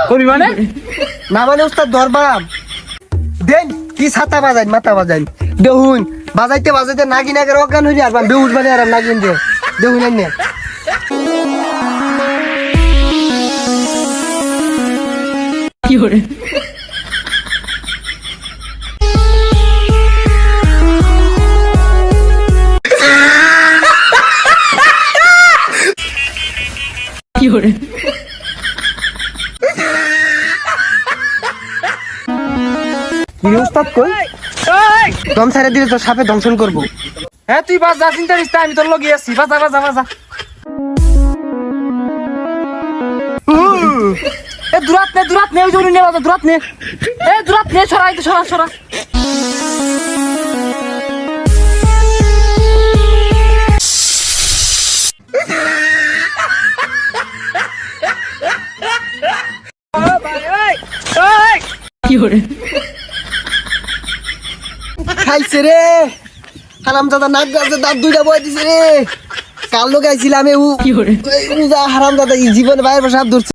করবি মানে না মানে উস্তাদ ধরবাম দেন কি ছাতা বাজাইন মাথা বাজাইন দেহুন বাজাইতে বাজাইতে নাগিন আগে অজ্ঞান হইলি আর বেহুশ মানে আর নাগিন দে দেহুন এনে কি করে কি করে কি উস্তাদ কই দম ছাড়া দিলে তো সাপে দংশন করবো হ্যাঁ তুই বাস যা চিন্তা করিস না, আমি তোর লগে আছি বাজা বাজা বাজা এ দূরাত নে ওই জন্য নে বাজা দূরাত নে এ দূরাত নে সরা কি করে খাইছে রে হারামজাদা নাক গাছে দাঁত দুইটা বয় দিছে রে কাল লোক আইছিলাম কি করে হারামজাদা জীবনে বাইরে বসে হাত ধরছে